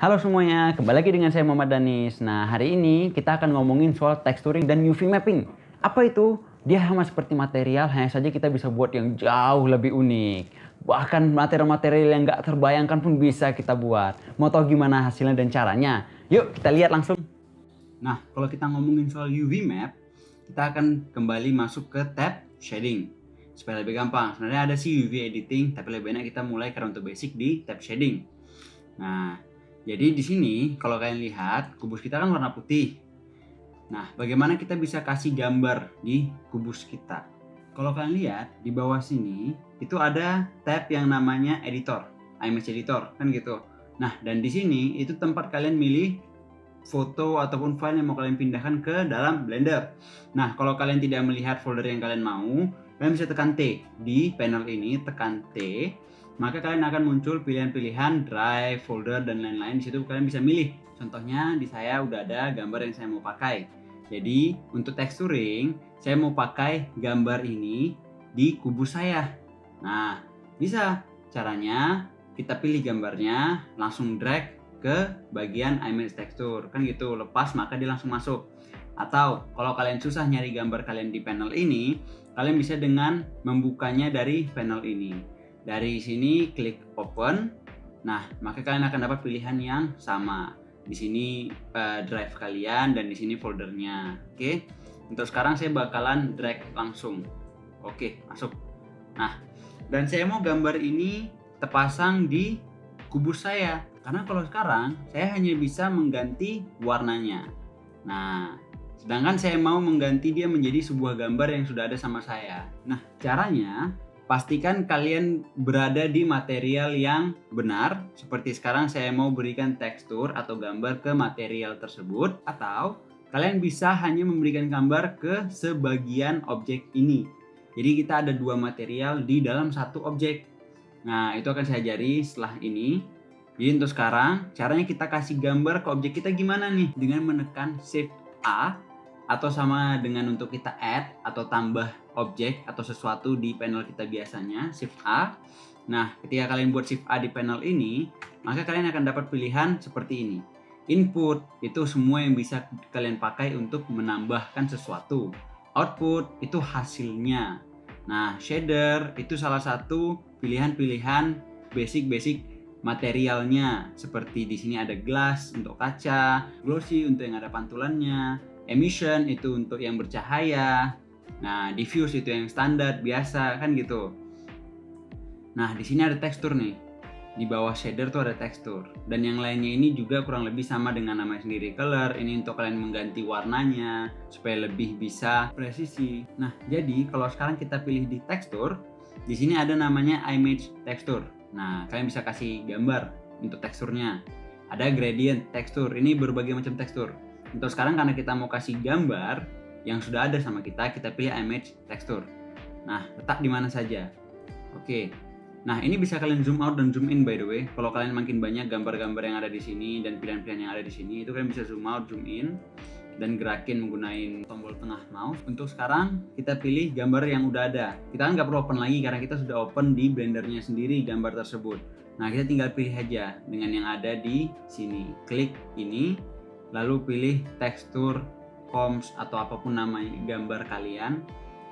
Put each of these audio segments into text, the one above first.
Halo semuanya, kembali lagi dengan saya Muhammad Danis. Nah, hari ini kita akan ngomongin soal texturing dan UV mapping. Apa itu? Dia sama seperti material, hanya saja kita bisa buat yang jauh lebih unik. Bahkan material-material yang nggak terbayangkan pun bisa kita buat. Mau tahu gimana hasilnya dan caranya? Yuk kita lihat langsung. Nah, kalau kita ngomongin soal UV map, kita akan kembali masuk ke tab shading. Supaya lebih gampang, sebenarnya ada sih UV editing, tapi lebih enak kita mulai karena untuk basic di tab shading. Nah, jadi di sini kalau kalian lihat kubus kita kan warna putih. Nah, bagaimana kita bisa kasih gambar di kubus kita? Kalau kalian lihat di bawah sini itu ada tab yang namanya editor, image editor kan gitu. Nah, dan di sini itu tempat kalian milih foto ataupun file yang mau kalian pindahkan ke dalam Blender. Nah, kalau kalian tidak melihat folder yang kalian mau, kalian bisa tekan T di panel ini, tekan T. Maka kalian akan muncul pilihan-pilihan drive, folder, dan lain-lain. Di situ kalian bisa milih. Contohnya di saya udah ada gambar yang saya mau pakai. Jadi untuk texturing, saya mau pakai gambar ini di kubus saya. Nah, bisa. Caranya kita pilih gambarnya, langsung drag ke bagian image texture. Kan gitu, lepas maka dia langsung masuk. Atau kalau kalian susah nyari gambar kalian di panel ini, kalian bisa dengan membukanya dari panel ini. Dari sini klik open. Nah, maka kalian akan dapat pilihan yang sama. Di sini drive kalian dan di sini foldernya. Oke. Untuk sekarang saya bakalan drag langsung. Oke, masuk. Nah, dan saya mau gambar ini terpasang di kubus saya. Karena kalau sekarang saya hanya bisa mengganti warnanya. Nah, sedangkan saya mau mengganti dia menjadi sebuah gambar yang sudah ada sama saya. Nah, caranya pastikan kalian berada di material yang benar. Seperti sekarang saya mau berikan tekstur atau gambar ke material tersebut. Atau kalian bisa hanya memberikan gambar ke sebagian objek ini. Jadi kita ada dua material di dalam satu objek. Nah, itu akan saya ajari setelah ini. Jadi untuk sekarang, caranya kita kasih gambar ke objek kita gimana nih? Dengan menekan Shift A atau sama dengan untuk kita add atau tambah objek atau sesuatu di panel kita biasanya, Shift A. Nah, ketika kalian buat Shift A di panel ini, maka kalian akan dapat pilihan seperti ini. Input, itu semua yang bisa kalian pakai untuk menambahkan sesuatu. Output, itu hasilnya. Nah, shader, itu salah satu pilihan-pilihan basic materialnya. Seperti di sini ada glass untuk kaca, glossy untuk yang ada pantulannya, emission itu untuk yang bercahaya. Nah, diffuse itu yang standar biasa kan gitu. Nah, di sini ada tekstur nih. Di bawah shader tuh ada tekstur. Dan yang lainnya ini juga kurang lebih sama dengan namanya sendiri, color. Ini untuk kalian mengganti warnanya supaya lebih bisa presisi. Nah, jadi kalau sekarang kita pilih di tekstur, di sini ada namanya image texture. Nah, kalian bisa kasih gambar untuk teksturnya. Ada gradient tekstur. Ini berbagai macam tekstur. Untuk sekarang karena kita mau kasih gambar yang sudah ada sama kita pilih image texture. Nah, letak di mana saja. Oke. Nah, ini bisa kalian zoom out dan zoom in by the way. Kalau kalian makin banyak gambar-gambar yang ada di sini dan pilihan-pilihan yang ada di sini, itu kalian bisa zoom out, zoom in dan gerakin menggunakan tombol tengah mouse. Untuk sekarang kita pilih gambar yang udah ada. Kita kan nggak perlu open lagi karena kita sudah open di blendernya sendiri gambar tersebut. Nah, kita tinggal pilih aja dengan yang ada di sini. Klik ini, lalu pilih tekstur, comps atau apapun nama gambar kalian.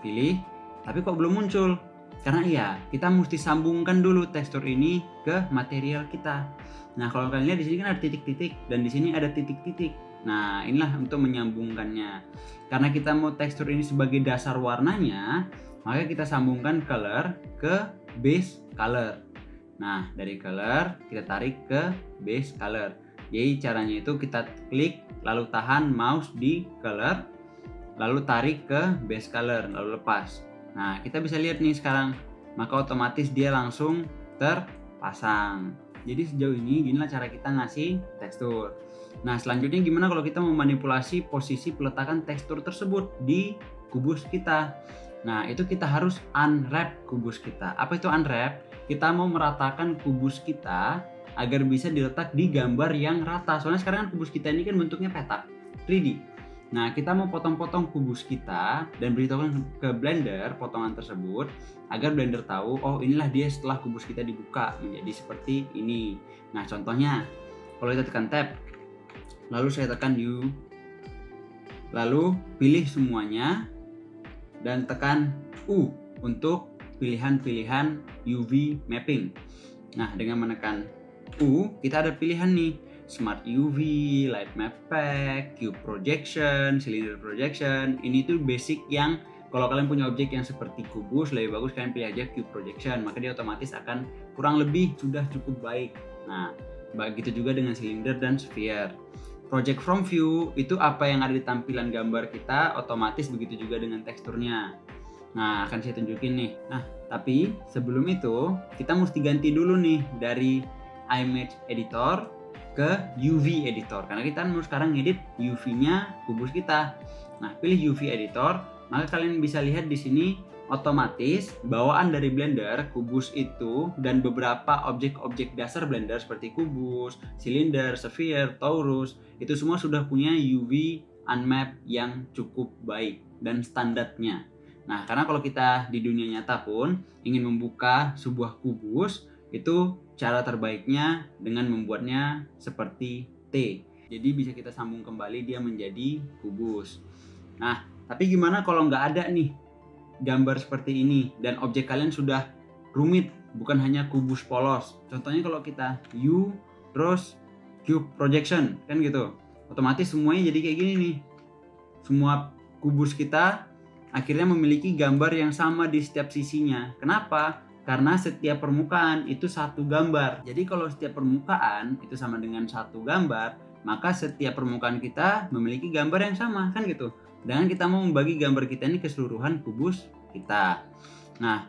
Pilih, tapi kok belum muncul? Karena iya, kita mesti sambungkan dulu tekstur ini ke material kita. Nah, kalau kalian lihat di sini kan ada titik-titik dan di sini ada titik-titik. Nah, inilah untuk menyambungkannya. Karena kita mau tekstur ini sebagai dasar warnanya, maka kita sambungkan color ke base color. Nah, dari color kita tarik ke base color. Jadi caranya itu kita klik lalu tahan mouse di color, lalu tarik ke base color, lalu lepas. Nah, kita bisa lihat nih sekarang, maka otomatis dia langsung terpasang. Jadi sejauh ini ginilah cara kita ngasih tekstur. Nah, selanjutnya gimana kalau kita memanipulasi posisi peletakan tekstur tersebut di kubus kita? Nah, itu kita harus unwrap kubus kita. Apa itu unwrap? Kita mau meratakan kubus kita agar bisa diletak di gambar yang rata. Soalnya sekarang kan kubus kita ini kan bentuknya petak 3D. Nah, kita mau potong-potong kubus kita dan beritahukan ke Blender potongan tersebut agar Blender tahu, oh inilah dia setelah kubus kita dibuka menjadi seperti ini. Nah, contohnya Kalau kita tekan tab, lalu saya tekan U, lalu pilih semuanya dan tekan U untuk pilihan-pilihan UV mapping. Nah, dengan menekan U, kita ada pilihan nih, Smart UV, Light Map Pack, Cube Projection, Cylinder Projection. Ini tuh basic yang kalau kalian punya objek yang seperti kubus, lebih bagus kalian pilih aja Cube Projection, maka dia otomatis akan kurang lebih sudah cukup baik. Nah, begitu juga dengan Cylinder dan Sphere. Project from view itu apa yang ada di tampilan gambar kita, otomatis begitu juga dengan teksturnya. Nah, akan saya tunjukin nih. Nah, tapi sebelum itu kita mesti ganti dulu nih dari image editor ke UV editor, karena kita mau sekarang ngedit UV-nya kubus kita. Nah, pilih UV editor, maka kalian bisa lihat di sini otomatis bawaan dari Blender, kubus itu dan beberapa objek-objek dasar Blender seperti kubus, silinder, sphere, torus, itu semua sudah punya UV unmap yang cukup baik dan standarnya. Nah, karena kalau kita di dunia nyata pun ingin membuka sebuah kubus, itu cara terbaiknya dengan membuatnya seperti T. Jadi bisa kita sambung kembali dia menjadi kubus. Nah, tapi gimana kalau nggak ada nih gambar seperti ini dan objek kalian sudah rumit, bukan hanya kubus polos. Contohnya kalau kita U terus Cube Projection, kan gitu. Otomatis semuanya jadi kayak gini nih. Semua kubus kita akhirnya memiliki gambar yang sama di setiap sisinya. Kenapa? Karena setiap permukaan itu satu gambar. Jadi kalau setiap permukaan itu sama dengan satu gambar, maka setiap permukaan kita memiliki gambar yang sama, kan gitu. Dan kita mau membagi gambar kita ini keseluruhan kubus kita. Nah,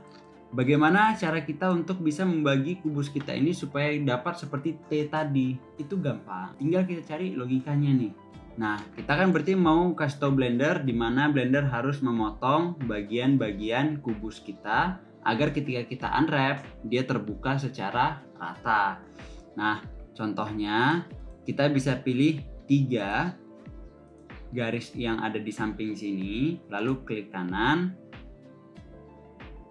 bagaimana cara kita untuk bisa membagi kubus kita ini supaya dapat seperti T tadi? Itu gampang. Tinggal kita cari logikanya nih. Nah, kita kan berarti mau kasih tau Blender di mana Blender harus memotong bagian-bagian kubus kita agar ketika kita unwrap dia terbuka secara rata. Nah, contohnya kita bisa pilih 3 garis yang ada di samping sini, lalu klik kanan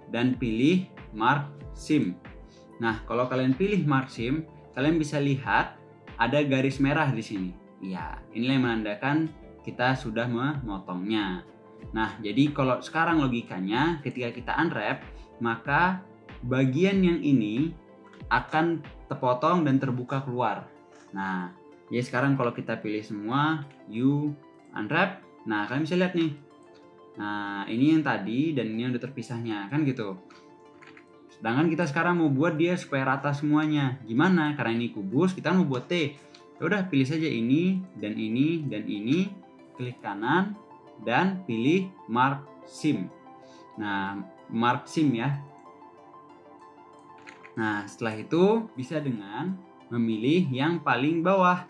dan pilih Mark Seam. Nah, kalau kalian pilih Mark Seam, kalian bisa lihat ada garis merah di sini. Ya, inilah yang menandakan kita sudah memotongnya. Nah, jadi kalau sekarang logikanya ketika kita unwrap, maka bagian yang ini akan terpotong dan terbuka keluar. Nah, ya sekarang kalau kita pilih semua U unwrap, nah kalian bisa lihat nih. Nah, ini yang tadi dan ini yang udah terpisahnya, kan gitu. Sedangkan kita sekarang mau buat dia supaya rata semuanya. Gimana? Karena ini kubus, kita mau buat T. Ya udah, pilih saja ini dan ini dan ini, klik kanan dan pilih Mark Seam. Nah, Mark Seam ya. Nah, setelah itu bisa dengan memilih yang paling bawah.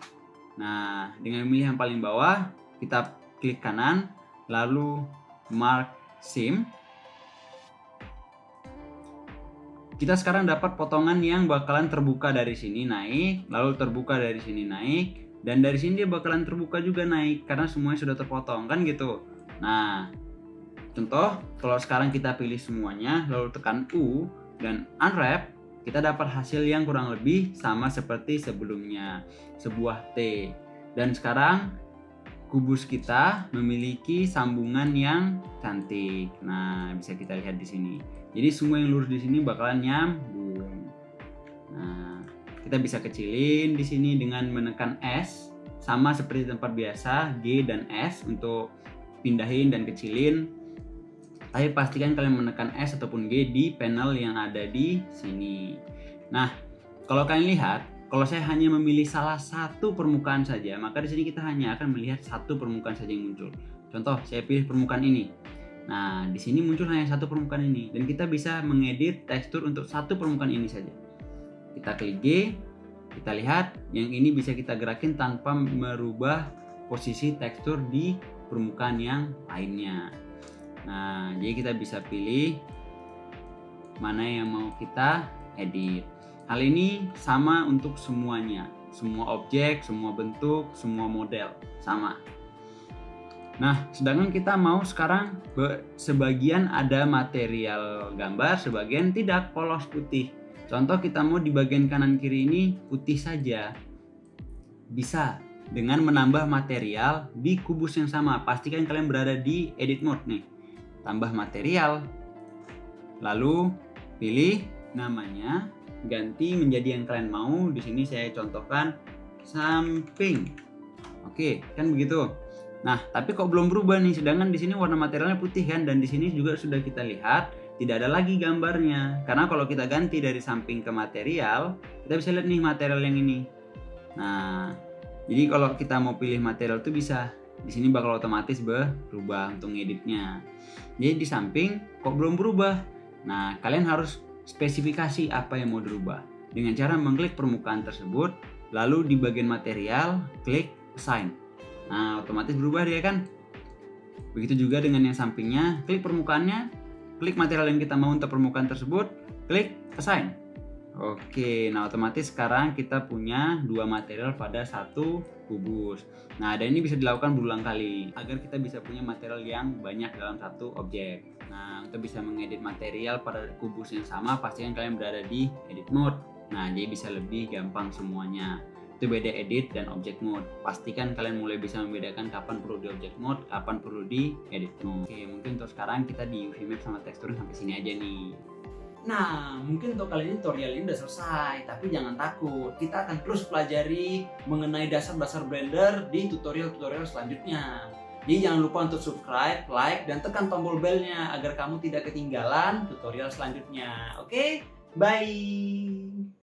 Nah, dengan memilih yang paling bawah, kita klik kanan, lalu Mark Seam. Kita sekarang dapat potongan yang bakalan terbuka dari sini naik, lalu terbuka dari sini naik, dan dari sini dia bakalan terbuka juga naik karena semuanya sudah terpotong, kan gitu. Nah, contoh kalau sekarang kita pilih semuanya, lalu tekan U dan unwrap, kita dapat hasil yang kurang lebih sama seperti sebelumnya, sebuah T. Dan sekarang kubus kita memiliki sambungan yang cantik. Nah, bisa kita lihat di sini. Jadi semua yang lurus di sini bakalan nyambung. Nah, kita bisa kecilin di sini dengan menekan S, sama seperti tempat biasa G dan S untuk pindahin dan kecilin. Tapi pastikan kalian menekan S ataupun G di panel yang ada di sini. Nah, kalau kalian lihat, kalau saya hanya memilih salah satu permukaan saja, maka di sini kita hanya akan melihat satu permukaan saja yang muncul. Contoh, saya pilih permukaan ini. Nah, di sini muncul hanya satu permukaan ini dan kita bisa mengedit tekstur untuk satu permukaan ini saja. Kita klik G, kita lihat yang ini bisa kita gerakin tanpa merubah posisi tekstur di permukaan yang lainnya. Nah, jadi kita bisa pilih mana yang mau kita edit. Hal ini sama untuk semuanya, semua objek, semua bentuk, semua model, sama. Nah, sedangkan kita mau sekarang sebagian ada material gambar, sebagian tidak, polos putih. Contoh kita mau di bagian kanan kiri ini putih saja. Bisa dengan menambah material di kubus yang sama. Pastikan kalian berada di edit mode nih. Tambah material. Lalu pilih namanya, ganti menjadi yang kalian mau. Di sini saya contohkan samping. Oke, kan begitu. Nah, tapi kok belum berubah nih, sedangkan di sini warna materialnya putih kan, dan di sini juga sudah kita lihat tidak ada lagi gambarnya. Karena kalau kita ganti dari samping ke material, kita bisa lihat nih material yang ini. Nah, jadi kalau kita mau pilih material itu bisa. Di sini bakal otomatis berubah untuk ngeditnya. Jadi di samping kok belum berubah. Nah, kalian harus spesifikasi apa yang mau dirubah dengan cara mengklik permukaan tersebut, lalu di bagian material klik assign. Nah, otomatis berubah dia kan. Begitu juga dengan yang sampingnya, klik permukaannya, klik material yang kita mau untuk permukaan tersebut, klik assign. Oke, nah otomatis sekarang kita punya dua material pada satu kubus. Nah, dan ini bisa dilakukan berulang kali agar kita bisa punya material yang banyak dalam satu objek. Nah, untuk bisa mengedit material pada kubus yang sama, pastikan kalian berada di edit mode. Nah, jadi bisa lebih gampang semuanya. Itu beda edit dan object mode. Pastikan kalian mulai bisa membedakan kapan perlu di object mode, kapan perlu di edit mode. Oke, mungkin untuk sekarang kita di UV Map sama texturing sampai sini aja nih. Nah, mungkin untuk kali ini tutorial ini udah selesai, tapi jangan takut. Kita akan terus pelajari mengenai dasar-dasar Blender di tutorial-tutorial selanjutnya. Jadi jangan lupa untuk subscribe, like, dan tekan tombol belnya agar kamu tidak ketinggalan tutorial selanjutnya. Oke? Bye!